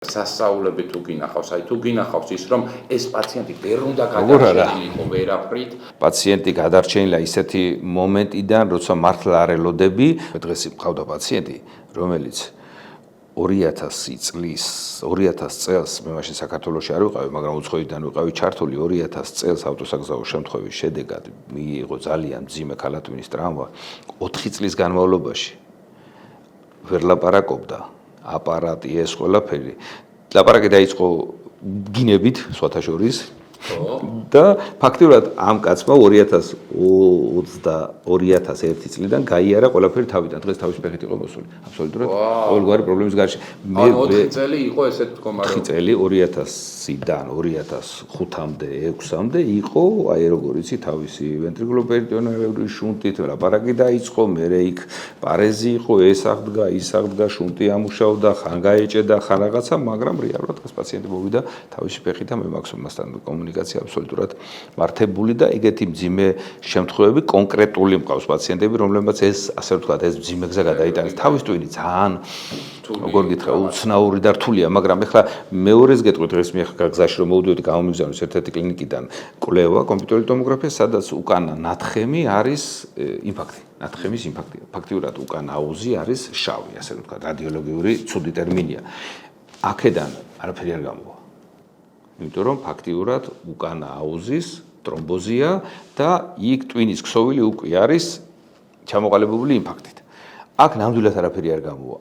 სასწაულები თუ გინახავს, აი თუ გინახავს ის რომ ეს პაციენტი ვერ უნდა გადარჩენილიყო ვერაფრით. პაციენტი გადარჩენილა ისეთი მომენტიდან, როცა მართლა არ ელოდები, დღეს მყავდა პაციენტი, რომელიც 2000 წელს მე მაშინ საქართველოში არ ვიყავი, მაგრამ უცხოეთიდან ვიყავი ჩართული 2000 წელს ავტოსაგზაო შემთხვევის შედეგად მიიღო ძალიან მძიმე ქალატვინის ტრავმა 4 წლის განმავლობაში ვერ ლაპარაკობდა აპარატი ეს ყველაფერი ლაპარაკი დაიწყო გინებით სხვათა შორის და ფაქტობრივად ამ კაცმა 2001 წლიდან გაიარა ყველაფერი თავიდან დღეს თავის ფეხით იყო მოსული აბსოლუტურად ყოველგვარი პრობლემის გარშე მე 4 წელი იყო ესეთ მდგომარეობაში 4 წელი 2000-დან 2005-მდე 6-მდე იყო აი როგორ იცი თავისი ვენტრიკულოპერიტონეალური შუნტით ლაპარაკი დაიწყო მე იქ პარეზი იყო ეს აღდგა ის აღდგა შუნტი ამუშავდა ხან გაეჭედა ხან რაღაცა მაგრამ რეალურად ეს პაციენტი მოვიდა თავისი ფეხით და მე მაქსიმუმასთან კომუნიკაცია აბსოლუტურად მართებული და ეგეთი მძიმე შემთხვევები კონკრეტული მყავს პაციენტები რომლებმაც ეს ასე ვთქვათ ეს მძიმე გზა გადაიტანეს თავის ტვინი ძალიან როგორ გითხრა უცნაური და რთულია მაგრამ ეხლა მეორეს გეტყვით დღეს მე ხა გზაში რომ მოვიდოდი გამომიგზავნეს ერთ-ერთი კლინიკიდან კვლევა კომპიუტერული ტომოგრაფია სადაც უკანა ნათხემი არის იმპაქტი ნათხემის იმპაქტი ფაქტიურად უკანა აუზი არის შავი ასე ვთქვათ რადიოლოგიური ცუდი ტერმინია აქედან არაფერი არ გამოვა იმიტომ რომ ფაქტიურად უკანა აუზის ტრომბოზია და იქ ტვინის ქსოვილი უკვე არის ჩამოყალიბებული იმპაქტით. აქ ნამდვილად არაფერი არ გამოვა.